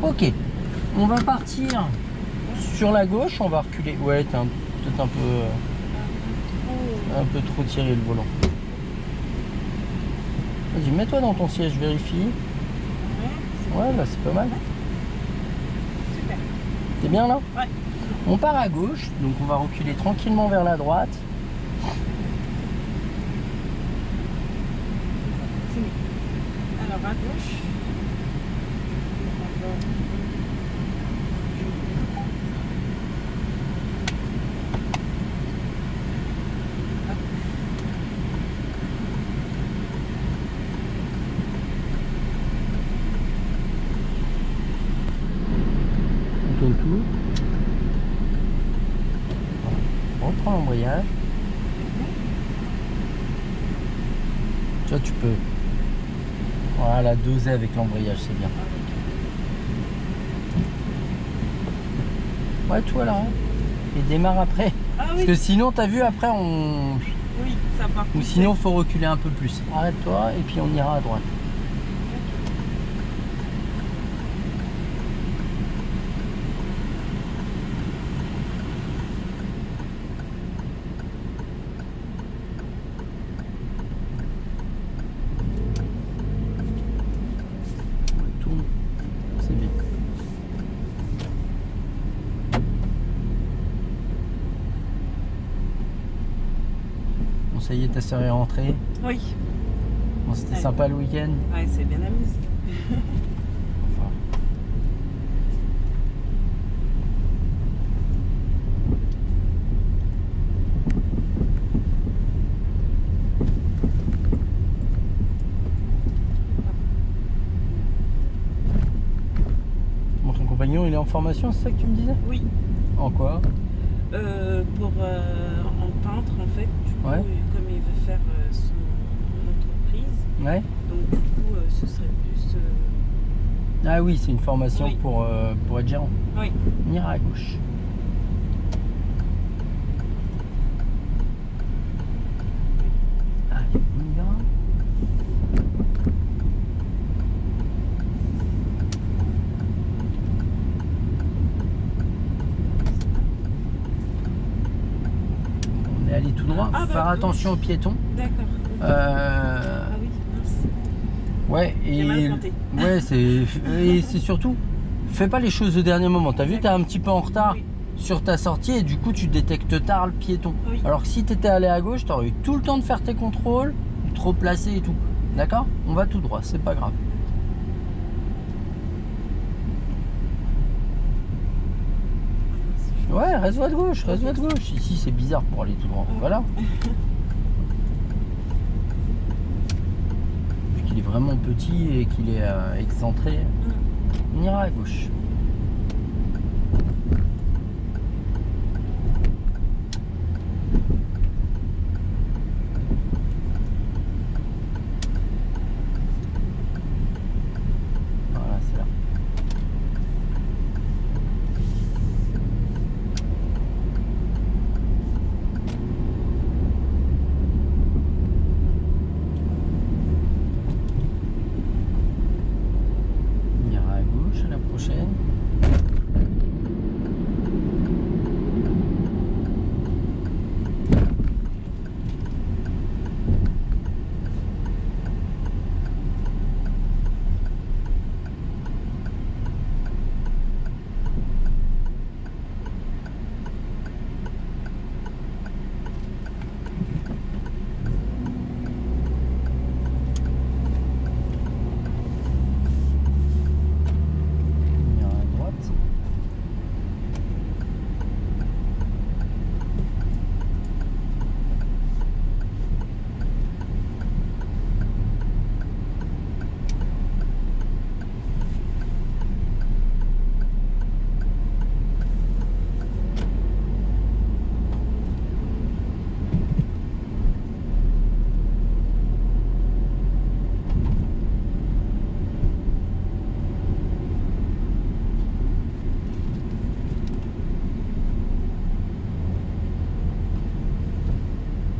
Ok, on va partir sur la gauche, on va reculer. Ouais, t'es peut-être un peu trop tiré le volant. Vas-y, mets-toi dans ton siège, vérifie. Ouais, là c'est pas mal. Super. T'es bien là? Ouais. On part à gauche, donc on va reculer tranquillement vers la droite. Alors à gauche. On tourne tout. On reprend l'embrayage. Tu vois, tu peux. Voilà, doser avec l'embrayage, c'est bien. Ouais, toi là. Hein. Et démarre après. Ah Parce oui. que sinon, t'as vu, après, on. Oui, ça part. Ou sinon, faut reculer un peu plus. Arrête-toi et puis on ira à droite. Tourne. C'est bien. Bon, ça y est, ta sœur est rentrée. Oui. Bon, c'était sympa le week-end. Ouais, c'est bien amusé. Enfin. Bon, ton compagnon, il est en formation, c'est ça que tu me disais? Oui. En quoi? Pour en peintre en fait, du coup, Ouais. comme il veut faire son entreprise, Ouais. donc du coup ce serait plus... Ah oui, c'est une formation Oui. pour être gérant. Oui. On ira à gauche. Allez, on y va. On est allé tout droit. Ah, bah, Faire attention aux piétons. D'accord. Euh, Ah oui, mince. Ouais, J'ai mal compté. ouais, c'est surtout, fais pas les choses au dernier moment. T'as vu, t'es un petit peu en retard Oui. sur ta sortie et du coup tu détectes tard le piéton. Oui. Alors que si t'étais allé à gauche, t'aurais eu tout le temps de faire tes contrôles, trop placé et tout. D'accord? On va tout droit, c'est pas grave. Ouais, reste-toi de gauche, reste-toi de gauche. Ici c'est bizarre pour aller tout droit. Voilà. Vu qu'il est vraiment petit et qu'il est excentré, on ira à gauche. Voilà, c'est là. On ira à gauche à la prochaine. On ira à droite.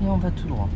Et on va tout droit.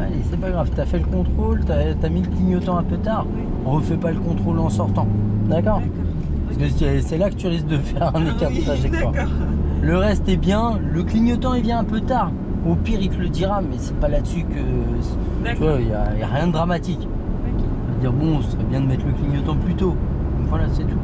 Allez, c'est pas grave, t'as fait le contrôle, t'as mis le clignotant un peu tard. Oui. On refait pas le contrôle en sortant. D'accord? D'accord. Parce que c'est là que tu risques de faire un écart de Oui, trajectoire. d'accord. Le reste est bien, le clignotant il vient un peu tard. Au pire il te le dira, mais c'est pas là-dessus que. Tu D'accord. vois, il n'y a rien de dramatique. Ok. On va dire bon, ce serait bien de mettre le clignotant plus tôt. Donc voilà, c'est tout.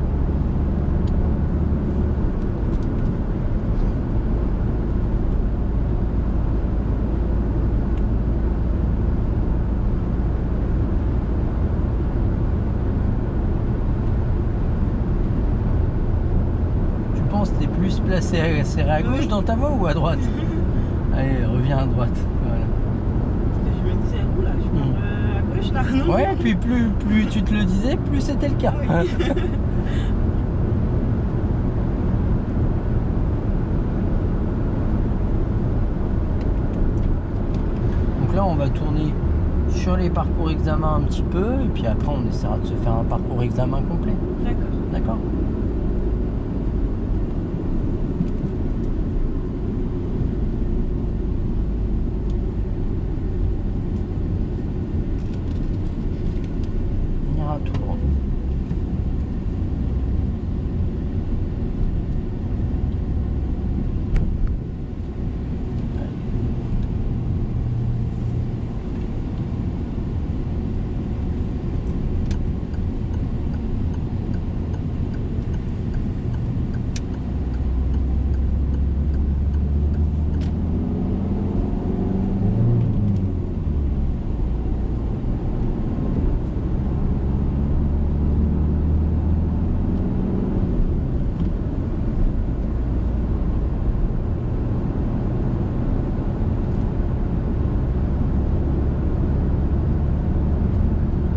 Tu penses que t'es plus placé serré à gauche dans ta voie ou à droite? Allez, reviens à droite. Voilà. Parce que je me disais, oula, je pars à gauche là, non? Ouais, puis plus tu te le disais, plus c'était le cas. Oui. Donc là, on va tourner sur les parcours examen un petit peu, et puis après, on essaiera de se faire un parcours examen complet. D'accord. D'accord? On ira tout droit.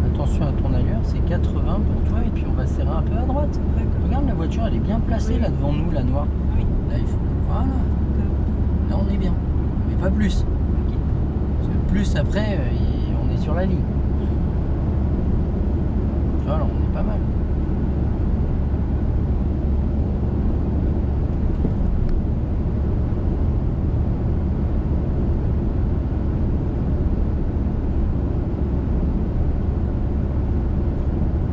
Attention à ton allure, c'est 80 pour toi, et puis on va serrer un peu à droite. D'accord. Regarde, la voiture, elle est bien placée Oui. là devant nous, la noire. Oui. Là, il faut. Voilà. Là, on est bien. Mais pas plus. Ok. Parce que plus après, on est sur la ligne. Tu vois, là, on est pas mal.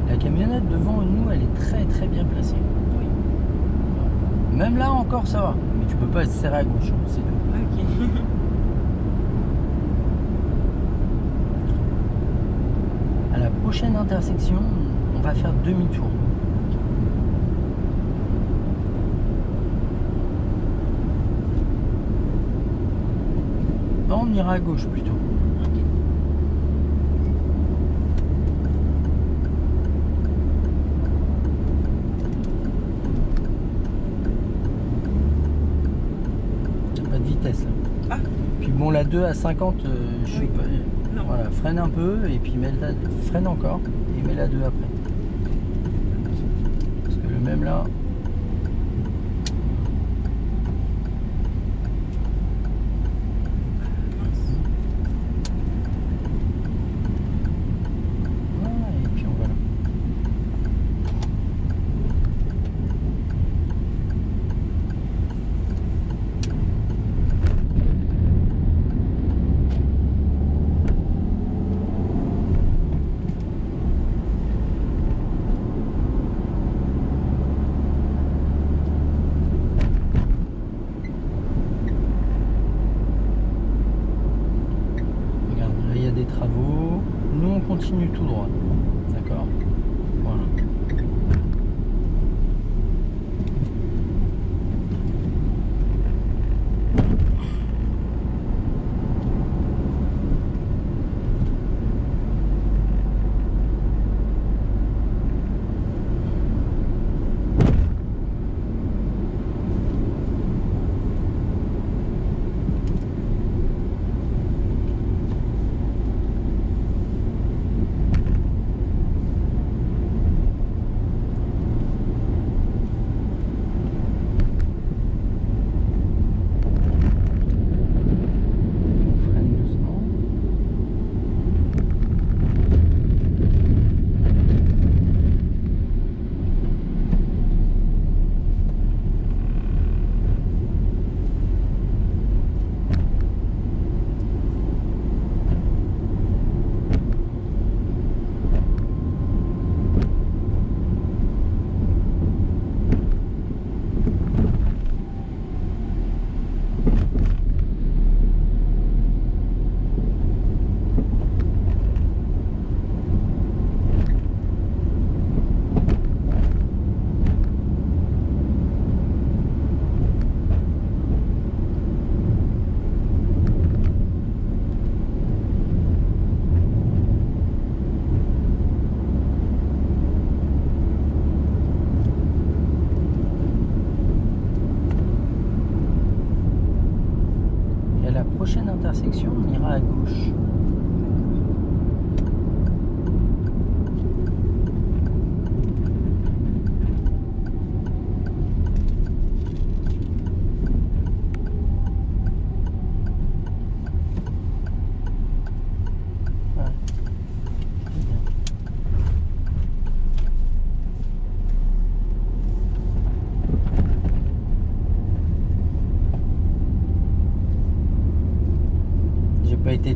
La camionnette devant nous, elle est très très bien placée. Oui. Même là encore, ça va. Mais tu peux pas se serrer à gauche, hein, c'est tout. Ok. À la prochaine intersection, on va faire demi-tour. Non, on ira à gauche plutôt. Ok. Pas de vitesse là. Ah, Puis bon, la 2 à 50, je sais Oui. pas. non. Voilà, freine un peu et puis freine encore et mets la 2 après. Parce que le même là. Mince. Voilà, et puis on va là. Regarde, là il y a des travaux. Nous on continue tout droit. D'accord? Voilà.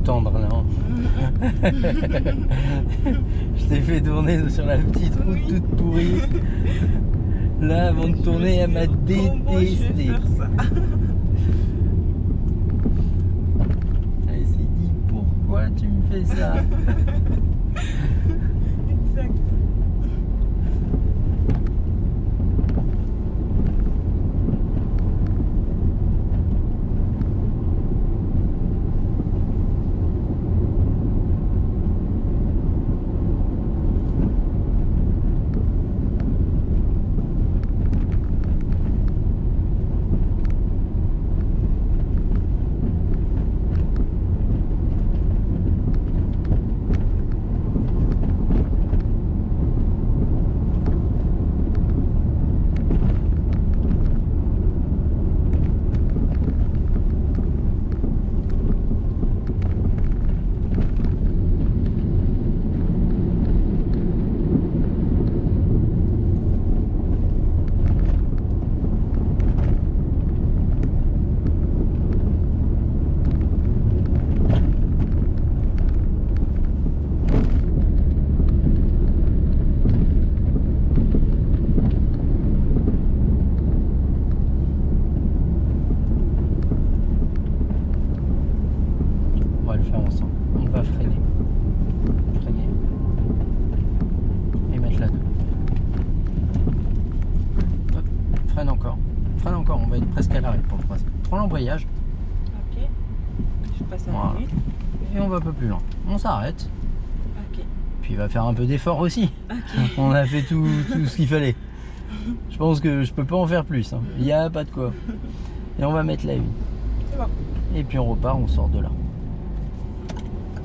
tendre là. Hein. Je t'ai fait tourner sur la petite route Oui. toute pourrie. Là, avant de tourner, elle m'a détesté. Elle s'est dit, pourquoi tu me fais ça? Exact. On va le faire ensemble. On va freiner. Freiner. Et mettre la 2. Hop. Freine encore. Freine encore. On va être presque à l'arrêt pour le troisième. Prends l'embrayage. Ok. Je passe à Voilà. la minute. Et on va un peu plus loin. On s'arrête. Ok. Puis il va faire un peu d'effort aussi. Ok. On a fait tout ce qu'il fallait. Je pense que je peux pas en faire plus. Hein. Il n'y a pas de quoi. Et on va mettre la 1. C'est bon. Et puis on repart, on sort de là.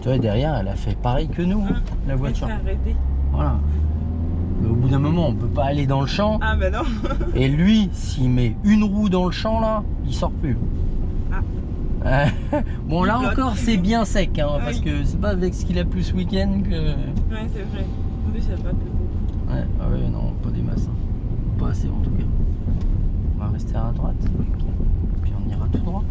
Tu vois, derrière, elle a fait pareil que nous, la voiture. Elle s'est arrêtée. Voilà. Mais au bout d'un moment, on peut pas aller dans le champ. Ah ben non. Et lui, s'il met une roue dans le champ, là, il sort plus. Ah. Bon, là Il bloque. encore, c'est bien sec, hein, Oui. parce que c'est pas avec ce qu'il a plu ce week-end que... Ouais, c'est vrai. En plus, il n'y a pas de... Ouais, ah ouais, non, pas des masses. Hein. Pas assez, en tout cas. On va rester à droite. Puis on ira tout droit.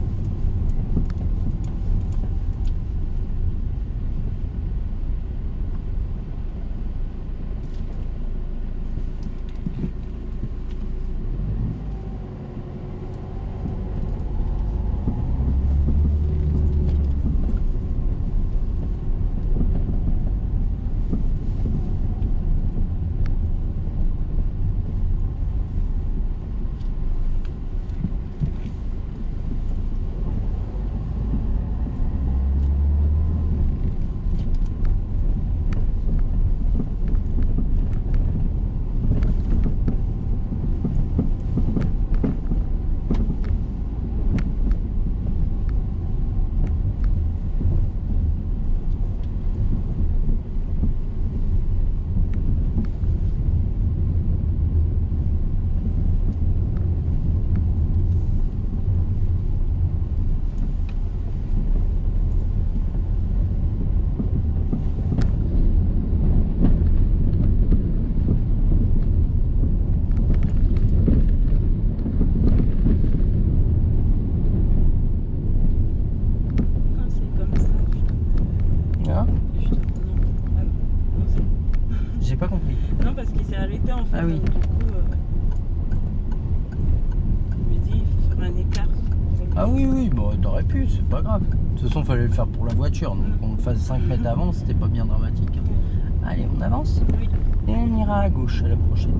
pas compris. Non, parce qu'il s'est arrêté en fait. Ah oui. Donc, du coup, je me dis, il faut faire un écart. Ah oui, oui, bon, t'aurais pu, c'est pas grave. De toute façon, fallait le faire pour la voiture, donc qu'on le fasse 5 mètres avant, c'était pas bien dramatique. Allez, on avance Oui. et on ira à gauche à la prochaine.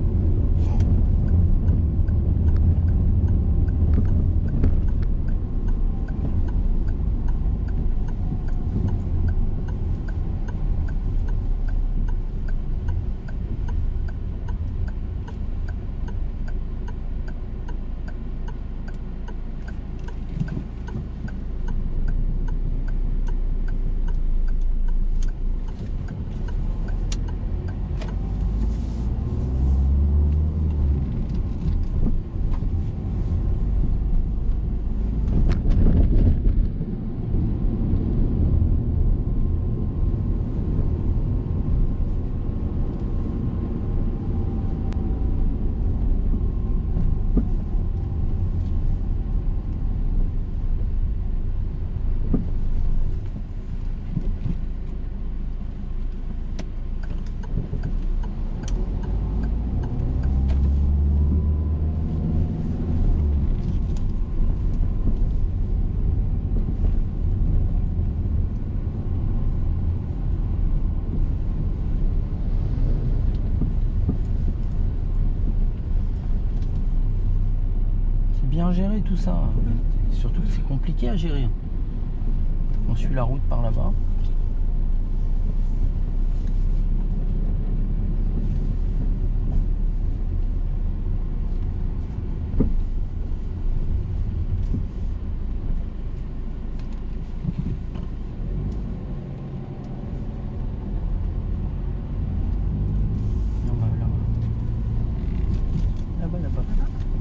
bien gérer tout ça. Surtout que c'est compliqué à gérer. On suit la route par là-bas.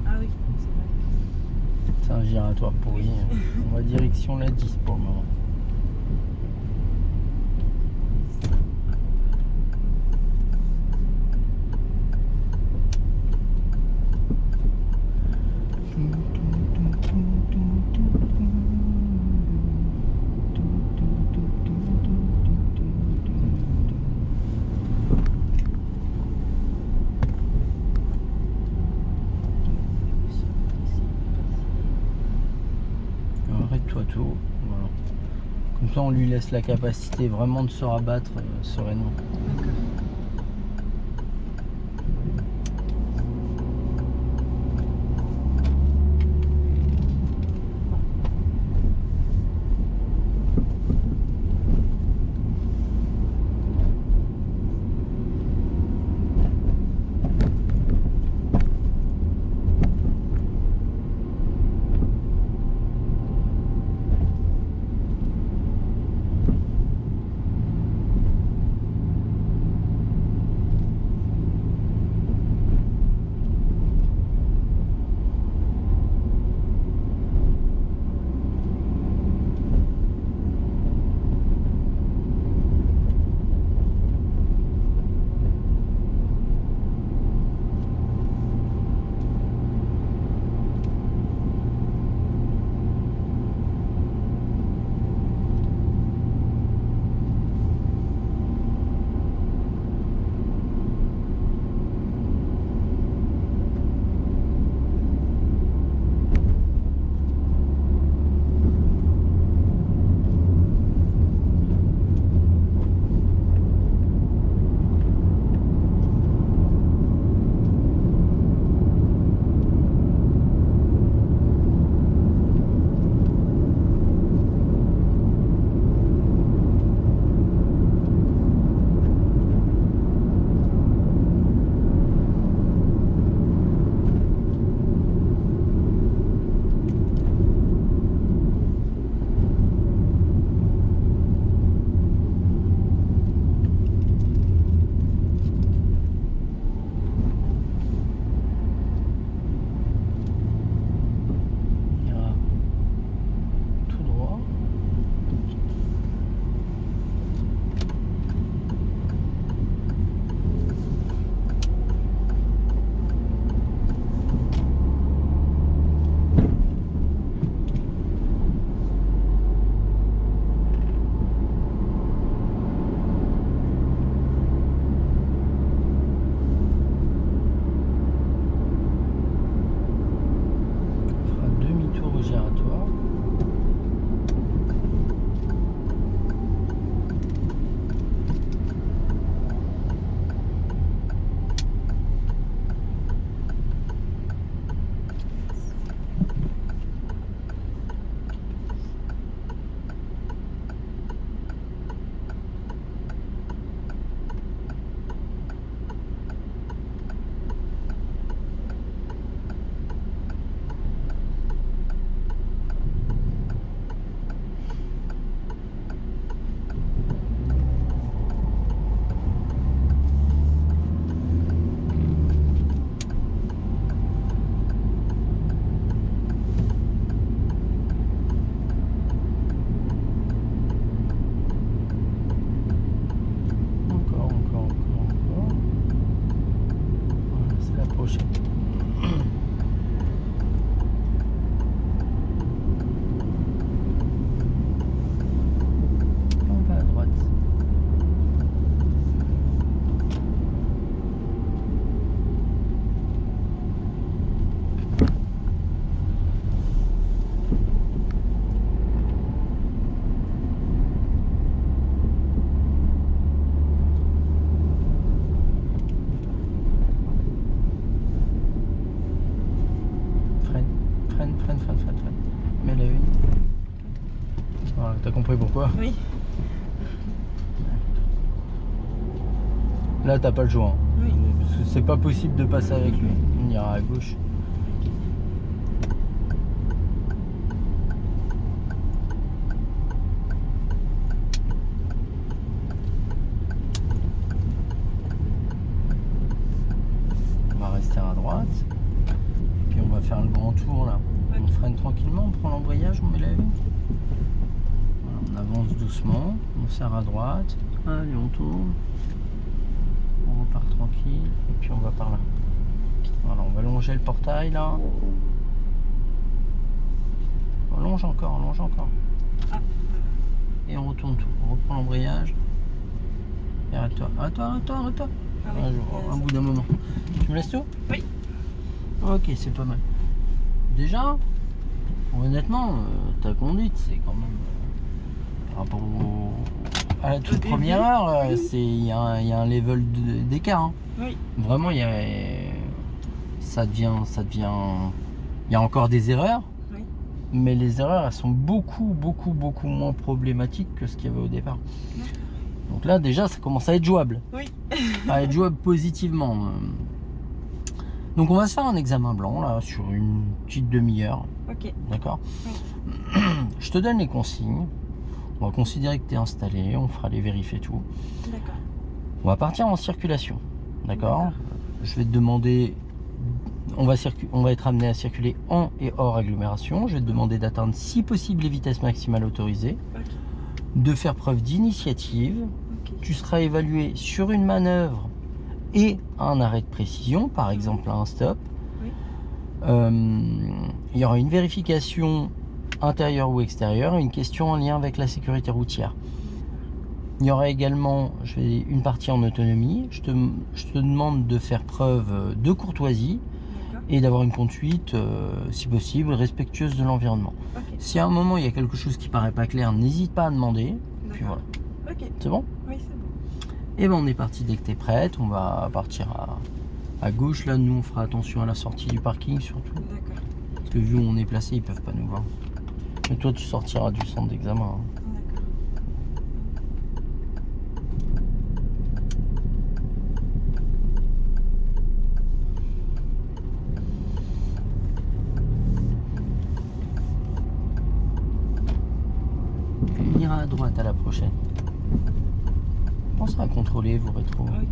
Ah oui, c'est vrai. C'est un giratoire pourri. On va direction la 10 pour le moment. Arrête-toi tout. Voilà. Comme ça, on lui laisse la capacité vraiment de se rabattre sereinement. D'accord. T'as compris pourquoi? Oui. Là, t'as pas le choix. Hein. Oui. Parce que c'est pas possible de passer avec lui. On ira à gauche. On va rester à droite. Puis on va faire le grand tour là. Ok. On freine tranquillement, on prend l'embrayage, on met la vue. Voilà, on avance doucement, on serre à droite. Allez, on tourne. On repart tranquille. Et puis on va par là. Voilà, on va longer le portail là. On longe encore, on longe encore. Ah. Et on retourne tout. On reprend l'embrayage. Et arrête-toi, arrête-toi, arrête-toi, arrête-toi. Ah oui, Un bout d'un moment. Tu me laisses tout? Oui. Ok, c'est pas mal. Déjà, honnêtement, ta conduite, c'est quand même par rapport à la toute début, première heure, oui. il y a un level d'écart. Hein. Oui. Vraiment, ça devient, il y a encore des erreurs, Oui. mais les erreurs, elles sont beaucoup moins problématiques que ce qu'il y avait au départ. D'accord. Donc là, déjà, ça commence à être jouable. Oui. À être jouable positivement. Donc on va se faire un examen blanc là sur une petite demi-heure. Ok. D'accord. Oui. Je te donne les consignes. On va considérer que tu es installé. On fera les vérifs et tout. D'accord. On va partir en circulation. D'accord. D'accord. Je vais te demander. On va être amené à circuler en et hors agglomération. Je vais te demander d'atteindre si possible les vitesses maximales autorisées. Ok. De faire preuve d'initiative. Ok. Tu seras évalué sur une manœuvre et un arrêt de précision, par exemple un stop. Oui. Il y aura une vérification intérieure ou extérieure et une question en lien avec la sécurité routière. Il y aura également une partie en autonomie. Je te demande de faire preuve de courtoisie D'accord. et d'avoir une conduite, si possible, respectueuse de l'environnement. Ok. Si à un moment il y a quelque chose qui paraît pas clair, n'hésite pas à demander. Puis D'accord. voilà. Ok. C'est bon? Oui, c'est bon. Et ben on est parti dès que tu es prête. On va partir à gauche. Là, nous on fera attention à la sortie du parking surtout. D'accord. Parce que vu où on est placé, ils peuvent pas nous voir. Mais toi, tu sortiras du centre d'examen. Hein. D'accord. On ira à droite à la prochaine. Pensez à contrôler vos rétros. Oui.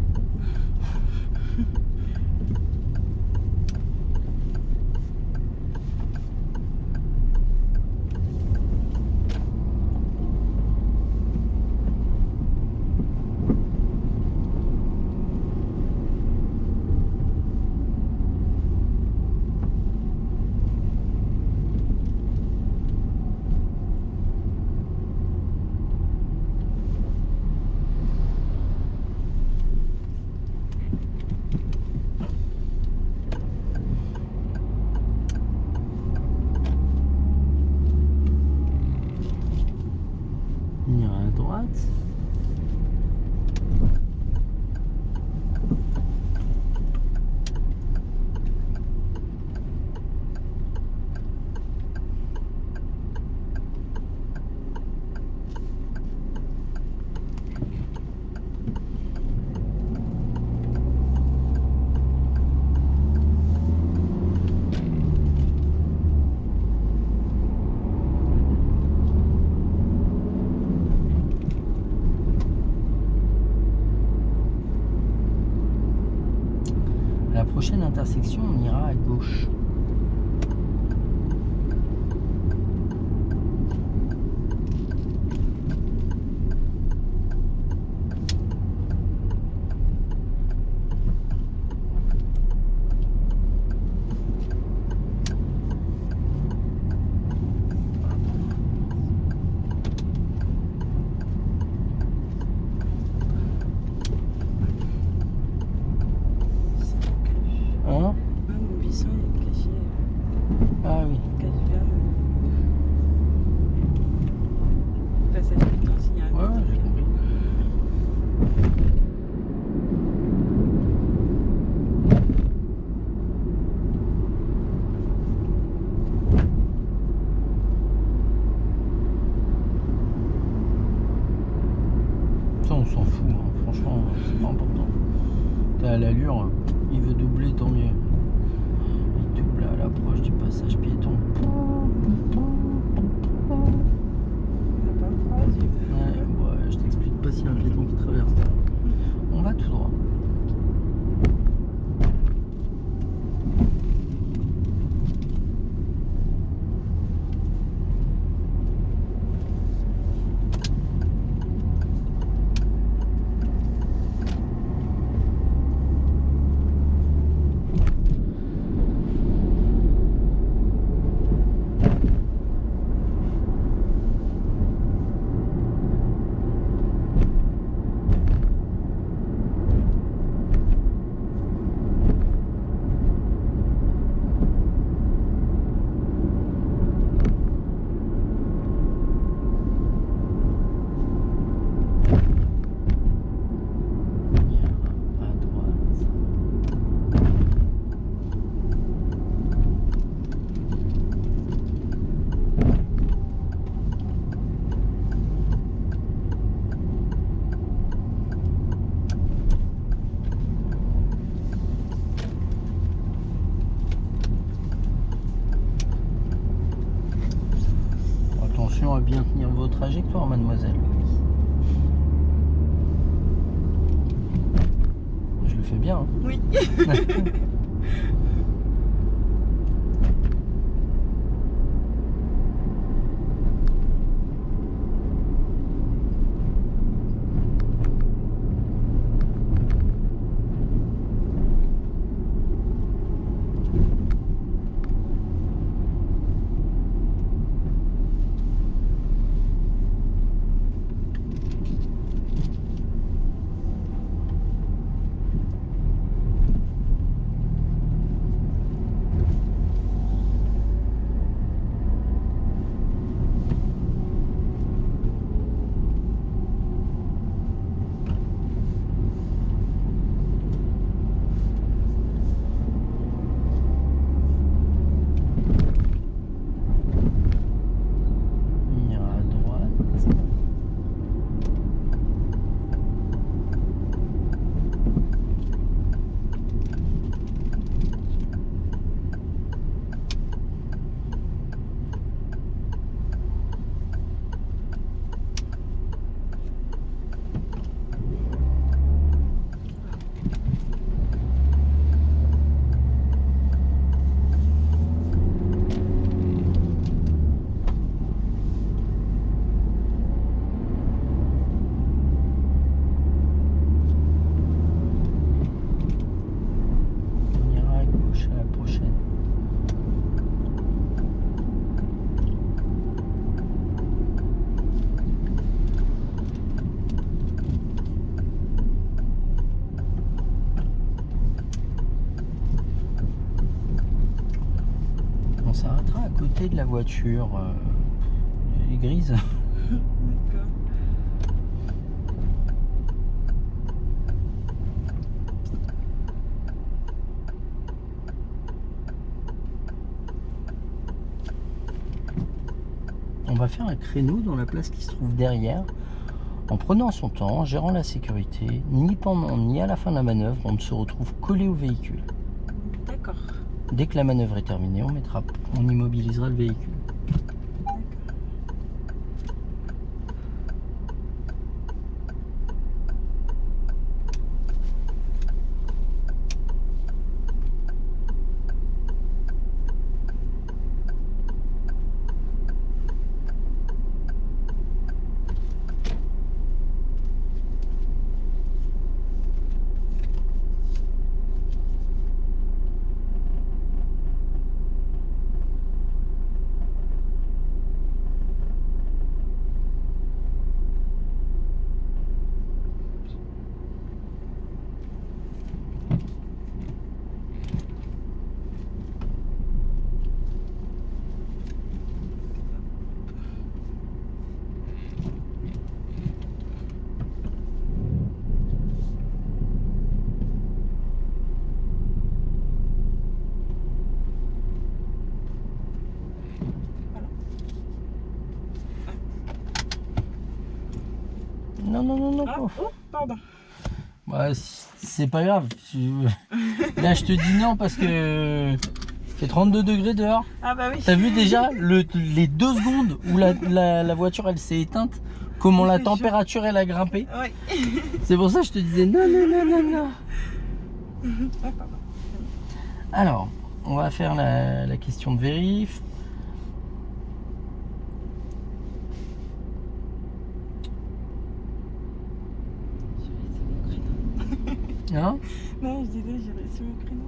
On ira à droite. À la prochaine intersection, on ira à gauche. Hein? Ah, mon buisson est caché. Ah oui. Cache bien le passage piéton s'il y a un Ouais, j'ai compris. Ça, on s'en fout, hein. Franchement, c'est pas important. T'es à l'allure, il veut doubler, tant mieux. Il double à l'approche du passage piéton. Ouais, je t'explique pas s'il y a un piéton qui traverse. On va tout droit. Attention à bien tenir vos trajectoires, mademoiselle. Je le fais bien. Hein. Oui. S'arrêtera à côté de la voiture. Elle est grise. D'accord. On va faire un créneau dans la place qui se trouve derrière, en prenant son temps, en gérant la sécurité. Ni pendant ni à la fin de la manœuvre, on ne se retrouve collé au véhicule. D'accord. Dès que la manœuvre est terminée, on immobilisera le véhicule. non. Ah, oh, pardon. Bah, c'est pas grave. Là, je te dis non parce que il fait 32 degrés dehors. Ah bah oui. T'as vu déjà les 2 secondes où la voiture elle s'est éteinte, comment la température elle a grimpé. Ouais. C'est pour ça que je te disais non. Ah, pardon. Alors, on va faire la question de vérif. Hein? Non, je disais, j'ai réussi mon créneau.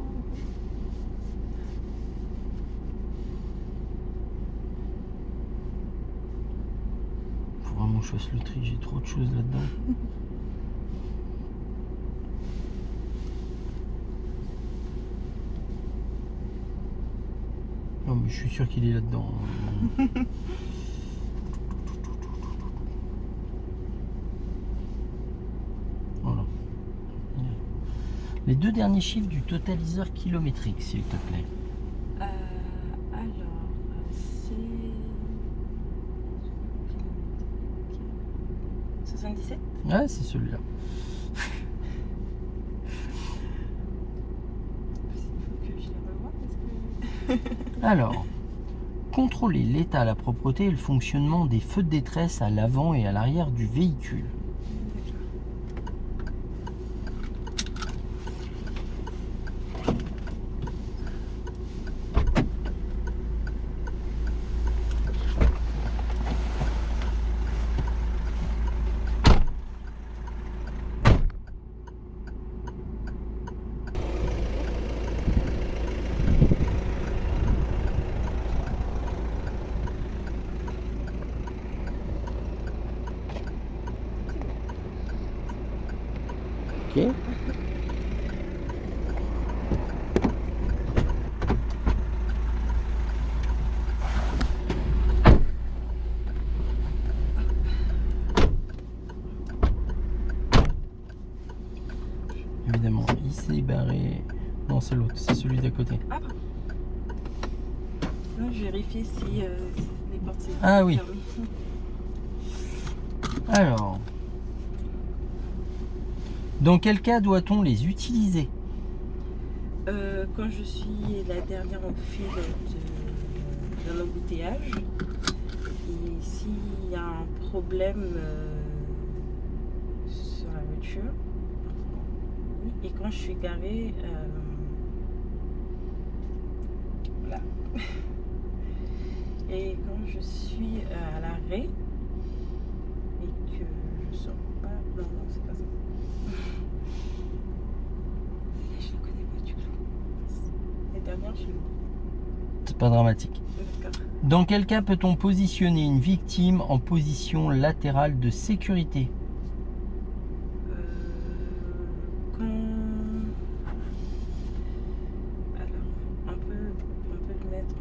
Faut vraiment que je fasse le tri, j'ai trop de choses là-dedans. Non mais je suis sûr qu'il est là-dedans. Voilà. Les 2 derniers chiffres du totaliseur kilométrique, s'il te plaît. Alors, c'est 77. Ouais, c'est celui-là. Il faut que je les revoie parce que... Alors, contrôler l'état, la propreté et le fonctionnement des feux de détresse à l'avant et à l'arrière du véhicule. Ok. Évidemment, il s'est barré. Non, c'est l'autre, c'est celui d'à côté. Ah pardon. Non, je vérifie si les portes sont Ah oui. fermées. Alors, dans quel cas doit-on les utiliser? Quand je suis la dernière au fil d'un embouteillage, et s'il y a un problème sur la voiture, oui, et quand je suis garée, voilà. Et quand je suis à l'arrêt et que je sors pas, non, c'est pas ça. Je ne connais pas du tout. Les dernières, je l'ai. C'est pas dramatique. D'accord. Dans quel cas peut-on positionner une victime en position latérale de sécurité? Quand... Alors, on peut le mettre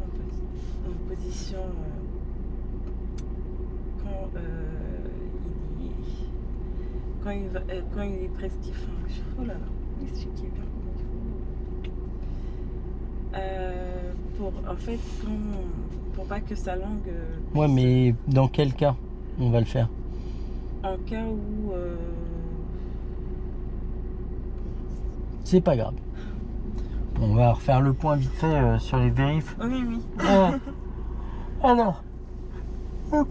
en position quand il est presque différent. Oh là là, expliquez bien comment il faut. En fait, pour pas que sa langue... Ouais, mais dans quel cas on va le faire? En cas où... C'est pas grave. On va refaire le point vite fait sur les vérifs. Oui, oui. Alors, hop,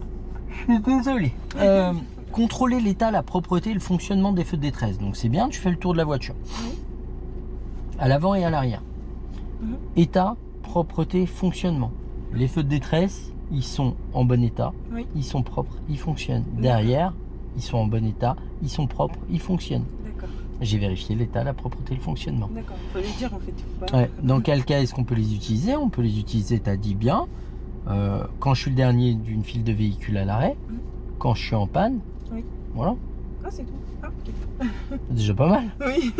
je suis désolé. Contrôler l'état, la propreté et le fonctionnement des feux de détresse. Donc c'est bien, tu fais le tour de la voiture. Oui. À l'avant et à l'arrière. Mhm. État, propreté, fonctionnement. Les feux de détresse, ils sont en bon état, Oui. ils sont propres, ils fonctionnent. Derrière, ils sont en bon état, ils sont propres, ils fonctionnent. D'accord. J'ai vérifié l'état, la propreté et le fonctionnement. D'accord. Il faut les dire en fait. Faut pas... Ouais. Dans quel cas est-ce qu'on peut les utiliser? On peut les utiliser, tu as dit bien, quand je suis le dernier d'une file de véhicules à l'arrêt, quand je suis en panne. Oui. Voilà. Ah, c'est tout. Ah, ok. C'est déjà pas mal. Oui.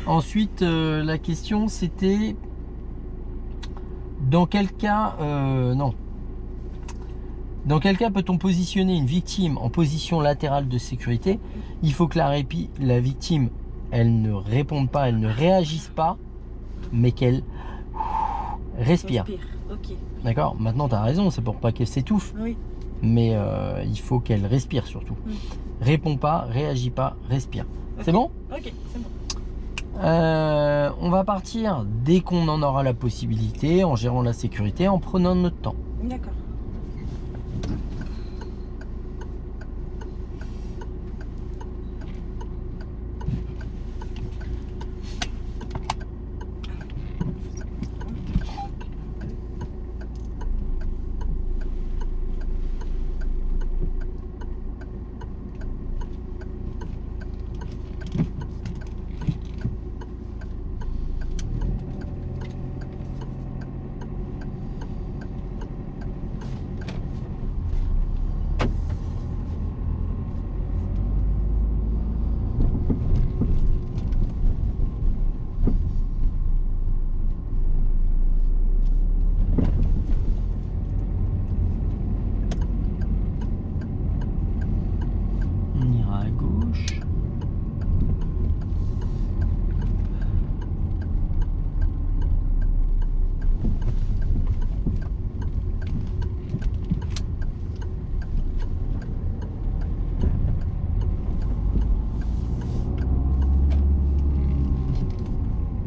Ensuite, la question c'était dans quel cas non. Dans quel cas peut-on positionner une victime en position latérale de sécurité? Il faut que la victime, elle ne réponde pas, elle ne réagisse pas, mais qu'elle respire. Ok. D'accord? Maintenant, tu as raison, c'est pour pas qu'elle s'étouffe. Oui. Mais il faut qu'elle respire surtout. Réponds pas, réagis pas, respire. C'est bon? Ok, c'est bon. On va partir dès qu'on en aura la possibilité, en gérant la sécurité, en prenant notre temps. D'accord. On ira à gauche.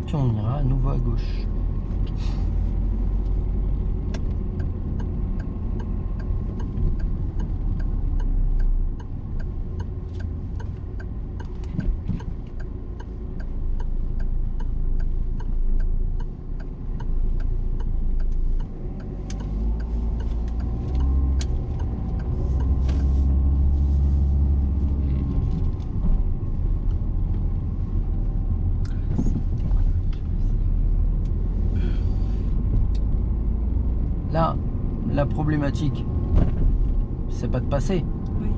Puis on ira à nouveau à gauche. Là, la problématique, c'est pas de passer, Oui,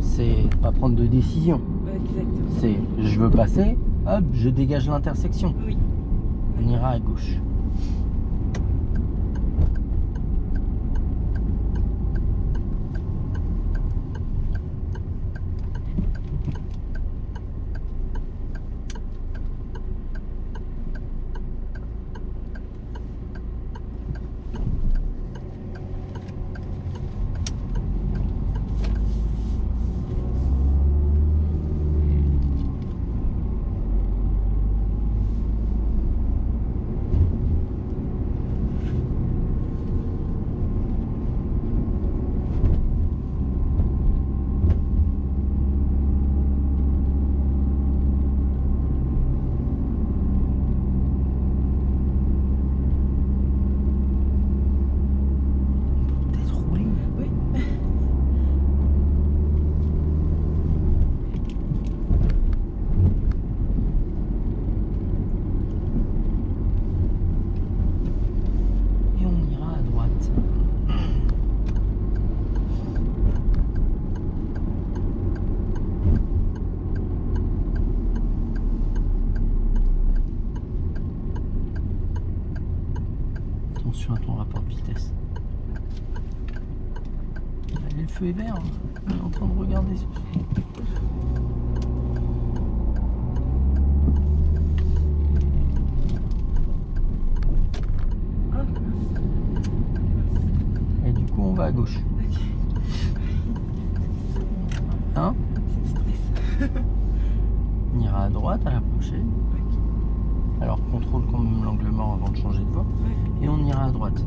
c'est de pas prendre de décision. exactement. C'est je veux passer, hop, je dégage l'intersection. Oui. On ira à gauche. Peut-être rouler. Oui. Et on ira à droite. Attention à ton rapport de vitesse. Allez, le feu est vert. On est en train de regarder. Oh, Et du coup, on va à gauche. ok. Hein? C'est le stress. On ira à droite à la prochaine. Ok. Alors, contrôle quand même l'angle mort avant de changer de voie. Ouais. Et on ira à droite.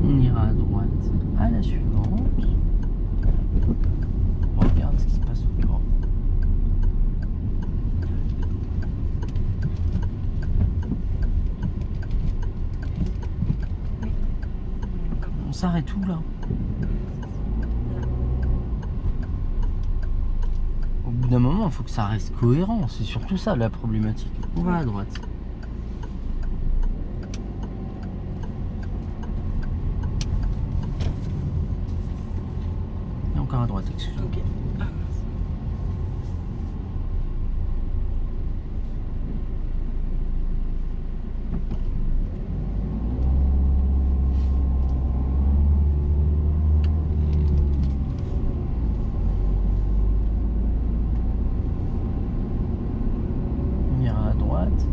On ira à droite à la suivante. On regarde ce qui se passe autour. On s'arrête où là? Au bout d'un moment, il faut que ça reste cohérent. C'est surtout ça la problématique. On va à droite. droite, excuse-moi. Ok. Ah, mince. On ira à droite.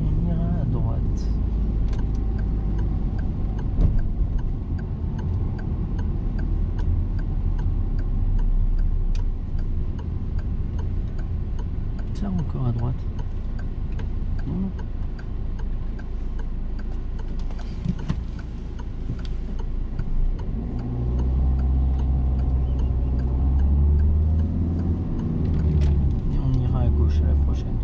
On ira à droite. Ça encore à droite. Non. Et on ira à gauche à la prochaine.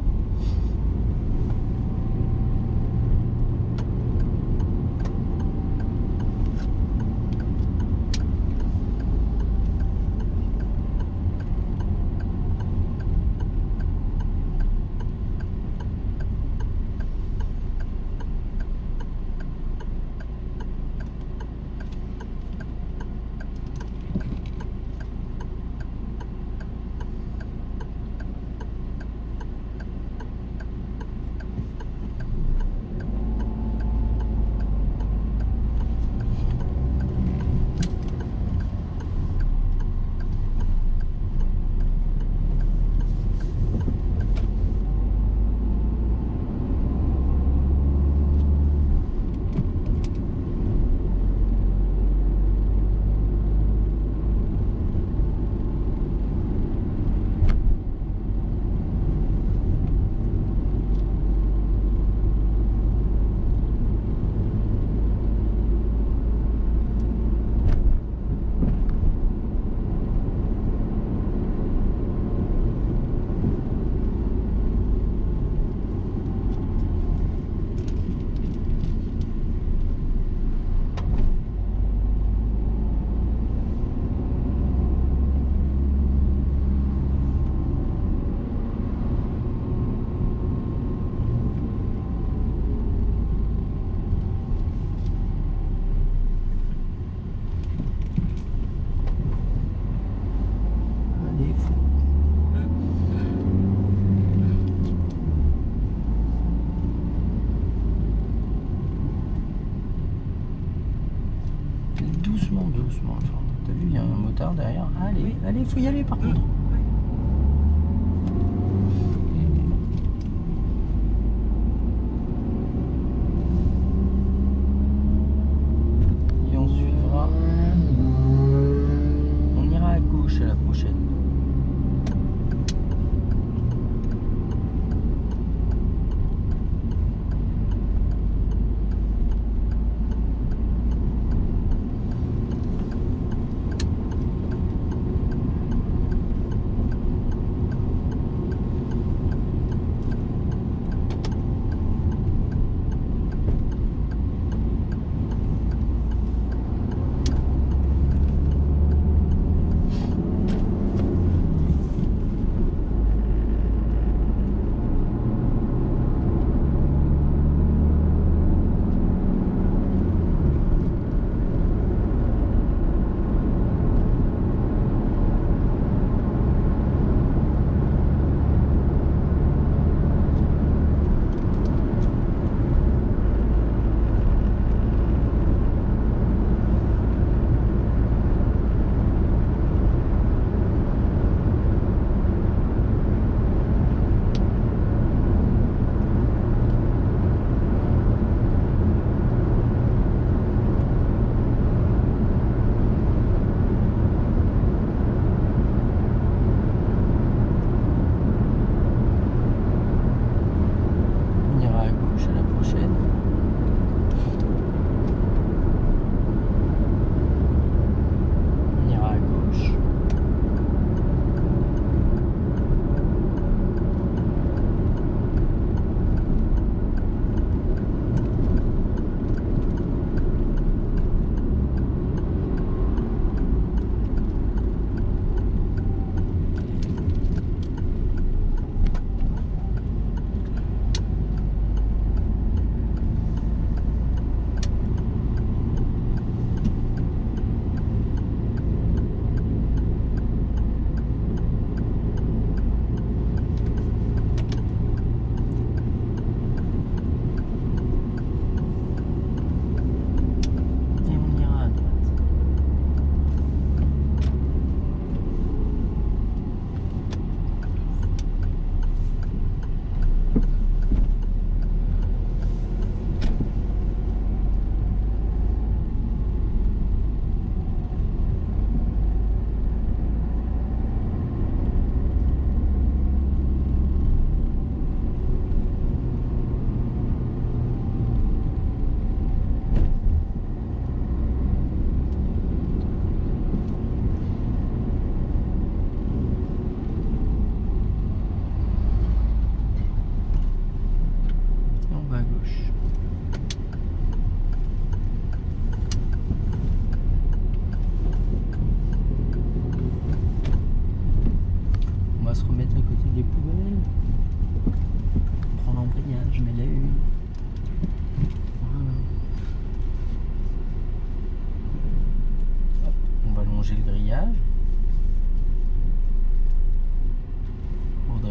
Allez, fou. Doucement, doucement. Enfin, t'as vu, il y a un motard derrière. Allez, Oui. allez, faut y aller par contre. Ouais. Et on suivra. On ira à gauche à la prochaine.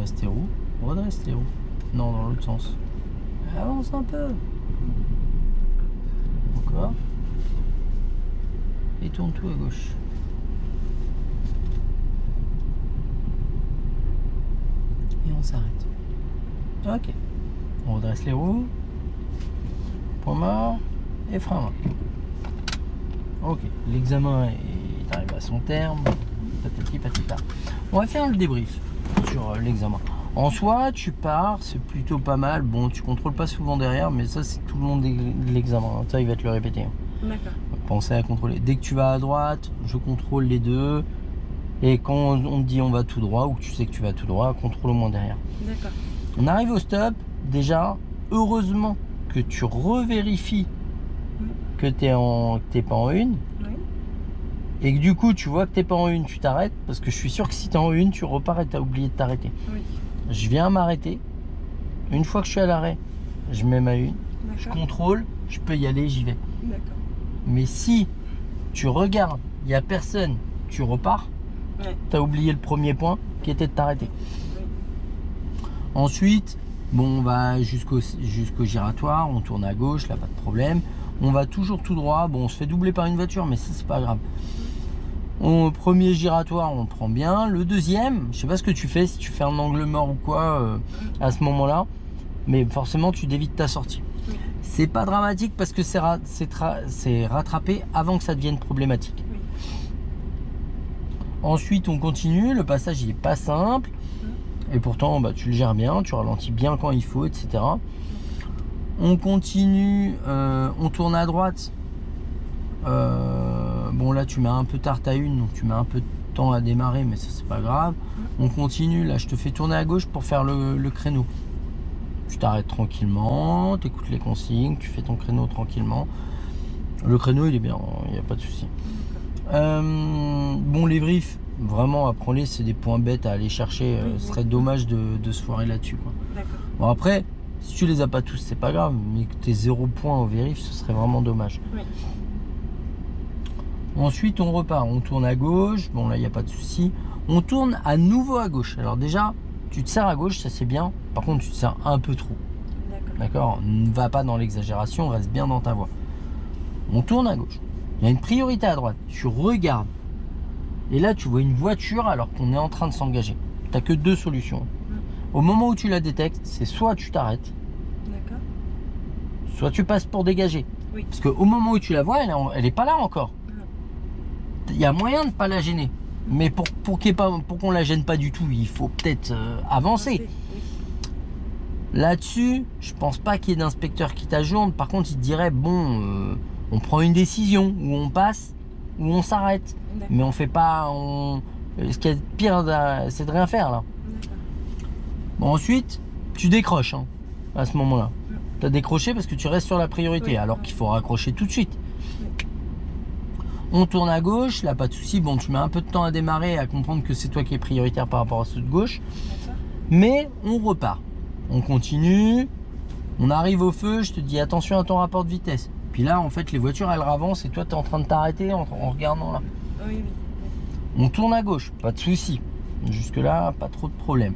redresse tes roues. Redresse tes roues. Non, dans l'autre sens. Avance un peu. Encore. Et tourne tout à gauche. Et on s'arrête. Ok. On redresse les roues. Point mort. Et frein à main. Ok. L'examen est arrivé à son terme. Patati patata. On va faire le débrief sur l'examen. En soi, tu pars, c'est plutôt pas mal. Bon, tu contrôles pas souvent derrière, mais ça, c'est tout le long de l'examen. Ça, il va te le répéter. D'accord. Pensez à contrôler. Dès que tu vas à droite, je contrôle les deux. Et quand on te dit on va tout droit, ou que tu sais que tu vas tout droit, contrôle au moins derrière. D'accord. On arrive au stop. Déjà, heureusement que tu revérifies que t'es pas en une. Oui. Et que du coup, tu vois que t'es pas en une, tu t'arrêtes. Parce que je suis sûr que si t'es en une, tu repars et t'as oublié de t'arrêter. Oui. Je viens m'arrêter. Une fois que je suis à l'arrêt, je mets ma une. Je D'accord. contrôle, je peux y aller, j'y vais. D'accord. Mais si tu regardes, il n'y a personne, tu repars, Ouais. tu as oublié le premier point qui était de t'arrêter. Oui. Ensuite, bon, on va jusqu'au giratoire, on tourne à gauche, là pas de problème. On va toujours tout droit. Bon, on se fait doubler par une voiture, mais ça c'est pas grave. Au premier giratoire, on prend bien. Le deuxième, je sais pas ce que tu fais, si tu fais un angle mort ou quoi à ce moment-là, mais forcément tu dévites ta sortie. Oui. C'est pas dramatique parce que c'est rattrapé avant que ça devienne problématique. Oui. Ensuite, on continue. Le passage il est pas simple. Et pourtant, bah, tu le gères bien. Tu ralentis bien quand il faut, etc. On continue. On tourne à droite. Bon, là, tu mets un peu tard ta une. Donc, tu mets un peu de temps à démarrer. Mais ça, c'est pas grave. On continue. Là, je te fais tourner à gauche pour faire le créneau. Tu t'arrêtes tranquillement, tu écoutes les consignes, tu fais ton créneau tranquillement. Le créneau il est bien, il n'y a pas de souci. Bon, les briefs, vraiment apprends-les, c'est des points bêtes à aller chercher. Ce serait dommage de se foirer là-dessus. D'accord. Bon, après, si tu les as pas tous, c'est pas grave, mais que tu aies 0 points au vérif, ce serait vraiment dommage. Oui. Ensuite, on repart, on tourne à gauche. Bon, là, il n'y a pas de souci. On tourne à nouveau à gauche. Alors, déjà, tu te serres à gauche, ça c'est bien. Par contre, tu te serres un peu trop. D'accord. Ne va pas dans l'exagération, reste bien dans ta voie. On tourne à gauche. Il y a une priorité à droite. Tu regardes. Et là, tu vois une voiture alors qu'on est en train de s'engager. Tu n'as que deux solutions. Au moment où tu la détectes, c'est soit tu t'arrêtes, D'accord. soit tu passes pour dégager. Oui. Parce qu'au moment où tu la vois, elle est pas là encore. Il y a moyen de ne pas la gêner. Mais pour qu'on la gêne pas du tout, il faut peut-être avancer. Oui. Là-dessus, je pense pas qu'il y ait d'inspecteur qui t'ajourne. Par contre, il te dirait bon, on prend une décision, où on passe, ou on s'arrête. Mais on fait pas. Ce qui est pire, c'est de rien faire là. Bon, ensuite, tu décroches hein, à ce moment-là. Tu as décroché parce que tu restes sur la priorité, Oui. alors qu'il faut raccrocher tout de suite. On tourne à gauche, là pas de souci. Bon, tu mets un peu de temps à démarrer, à comprendre que c'est toi qui es prioritaire par rapport à ceux de gauche. Mais on repart. On continue. On arrive au feu, je te dis attention à ton rapport de vitesse. Puis là, en fait, les voitures elles avancent et toi tu es en train de t'arrêter en regardant là. Oui. On tourne à gauche, pas de souci. Jusque là, pas trop de problème.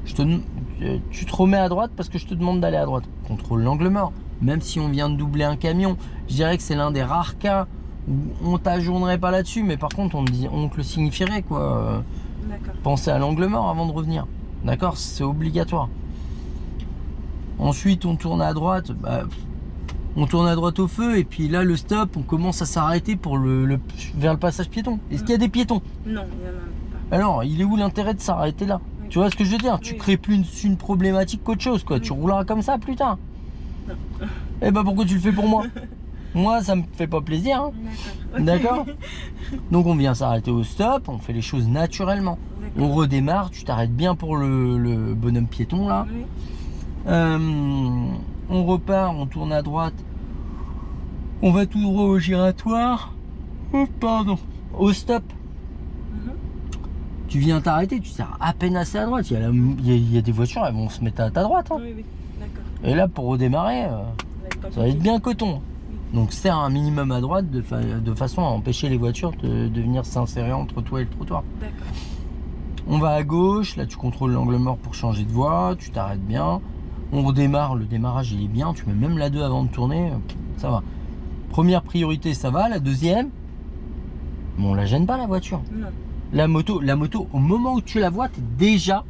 Tu te remets à droite parce que je te demande d'aller à droite. Contrôle l'angle mort. Même si on vient de doubler un camion, je dirais que c'est l'un des rares cas où on t'ajournerait pas là-dessus, mais par contre on te le signifierait quoi. Pensez à l'angle mort avant de revenir. D'accord, c'est obligatoire. Ensuite on tourne à droite. On tourne à droite au feu et puis là le stop, on commence à s'arrêter pour vers le passage piéton. Est-ce qu'il y a des piétons? Non, il n'y en a pas. Alors, il est où l'intérêt de s'arrêter là? Oui. Tu vois ce que je veux dire? Tu crées plus une problématique qu'autre chose quoi. Tu rouleras comme ça plus tard. Non. Eh ben pourquoi tu le fais pour moi? Moi ça me fait pas plaisir hein. D'accord. Donc on vient s'arrêter au stop, on fait les choses naturellement. On redémarre, tu t'arrêtes bien pour le bonhomme piéton là. Oui. On repart, on tourne à droite. On va tout droit au giratoire. Oh pardon. Au stop. Tu viens t'arrêter, tu sers à peine assez à droite. Il y a des voitures, elles vont se mettre à ta droite. Hein. Oui, d'accord. Et là, pour redémarrer, ça va être bien coton. Donc, serre un minimum à droite de façon à empêcher les voitures de venir s'insérer entre toi et le trottoir. D'accord. On va à gauche, là tu contrôles l'angle mort pour changer de voie, tu t'arrêtes bien. On redémarre, le démarrage il est bien, tu mets même la 2 avant de tourner, ça va. Première priorité, ça va. La deuxième, bon, on la gêne pas la voiture. Non. La moto, au moment où tu la vois, t'es déjà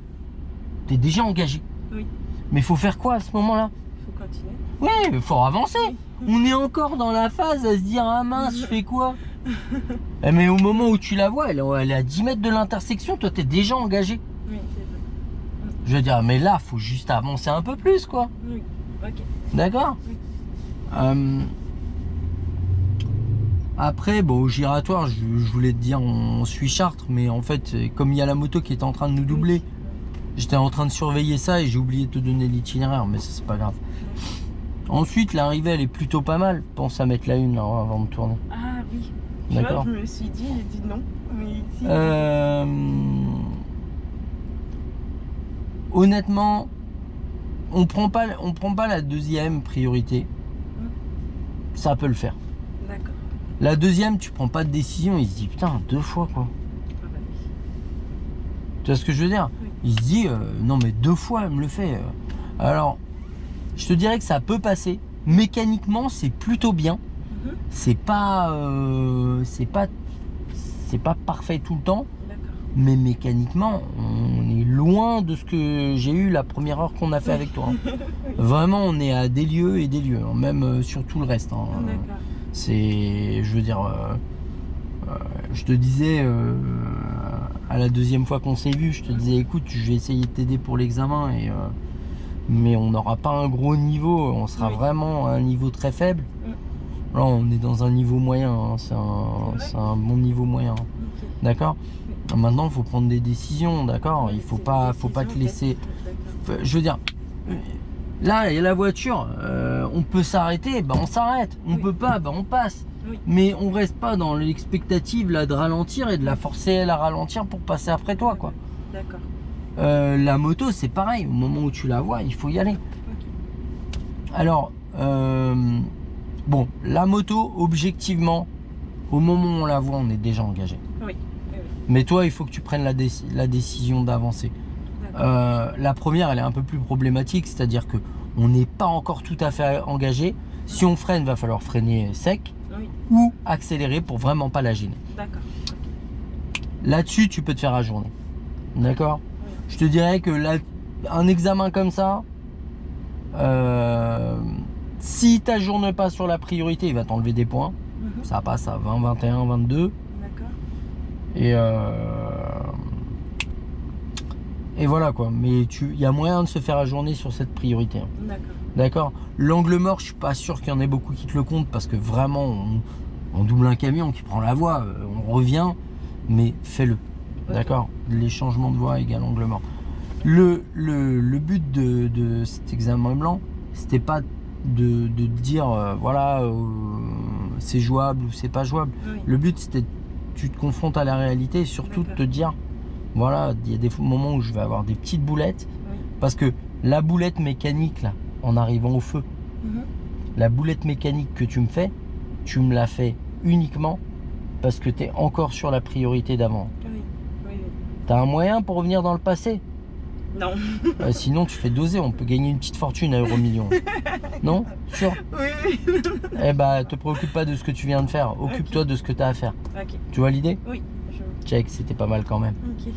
engagé. Oui. Mais il faut faire quoi à ce moment-là? Il faut continuer. Ouais, il faut avancer. On est encore dans la phase à se dire, ah mince, je fais quoi? Mais au moment où tu la vois, elle est à 10 mètres de l'intersection, toi t'es déjà engagé. Oui, c'est ça. Je veux dire, mais là, faut juste avancer un peu plus, quoi. Oui, ok. D'accord. Oui. Après, bon, au giratoire, je voulais te dire, on suit Chartres, mais en fait, comme il y a la moto qui était en train de nous doubler, j'étais en train de surveiller ça et j'ai oublié de te donner l'itinéraire, mais ça, c'est pas grave. Ensuite, l'arrivée, elle est plutôt pas mal. Pense à mettre la une là, avant de tourner. Ah oui. D'accord. Je me suis dit, j'ai dit non. Mais ici, honnêtement, on prend pas la deuxième priorité. Ça peut le faire. d'accord. La deuxième, tu prends pas de décision, il se dit putain, 2 fois quoi. Ah bah oui. Tu vois ce que je veux dire? Oui. Il se dit non mais 2 fois elle me le fait. Alors, je te dirais que ça peut passer. Mécaniquement, c'est plutôt bien. C'est pas parfait tout le temps, D'accord. mais mécaniquement, on est loin de ce que j'ai eu la première heure qu'on a fait avec toi. Vraiment, on est à des lieux et des lieux, même sur tout le reste. D'accord. C'est, je veux dire, je te disais à la deuxième fois qu'on s'est vu, je te disais écoute, je vais essayer de t'aider pour l'examen mais on n'aura pas un gros niveau, on sera vraiment à un niveau très faible. Là, on est dans un niveau moyen, hein. C'est un bon niveau moyen. Ok. D'accord. Maintenant, il faut prendre des décisions, d'accord. Il faut pas te laisser. Je veux dire, là, il y a la voiture. On peut s'arrêter, bah on s'arrête. On peut pas, bah on passe. Oui. Mais on reste pas dans l'expectative là de ralentir et de la forcer à la ralentir pour passer après toi, quoi. D'accord. La moto, c'est pareil. Au moment où tu la vois, il faut y aller. Alors, bon, la moto, objectivement, au moment où on la voit, on est déjà engagé. Oui. Mais toi, il faut que tu prennes la décision d'avancer. La première, elle est un peu plus problématique, c'est-à-dire que on n'est pas encore tout à fait engagé. Si on freine, il va falloir freiner sec ou accélérer pour vraiment pas la gêner. D'accord. Là-dessus, tu peux te faire ajourner. D'accord. Je te dirais que là, un examen comme ça, si tu n'ajournes pas sur la priorité, il va t'enlever des points. Ça passe à 20, 21, 22. D'accord. Et voilà quoi. Mais il y a moyen de se faire ajourner sur cette priorité. D'accord. D'accord. L'angle mort, je suis pas sûr qu'il y en ait beaucoup qui te le comptent parce que vraiment, on double un camion qui prend la voie, on revient, mais fais-le. D'accord. Les changements de voie égale angle mort. Le but de cet examen blanc, c'était pas de dire voilà c'est jouable ou c'est pas jouable. Le but c'était tu te confrontes à la réalité et surtout de te dire voilà, il y a des moments où je vais avoir des petites boulettes parce que la boulette mécanique là en arrivant au feu, la boulette mécanique que tu me fais, tu me la fais uniquement parce que tu es encore sur la priorité d'avant. T'as un moyen pour revenir dans le passé? Non. Sinon tu fais doser, on peut gagner une petite fortune à Euromillions. Non? Sûr? Oui. Eh bah te préoccupe pas de ce que tu viens de faire, occupe-toi de ce que tu as à faire. Ok. Tu vois l'idée? Oui. Check, c'était pas mal quand même. Ok.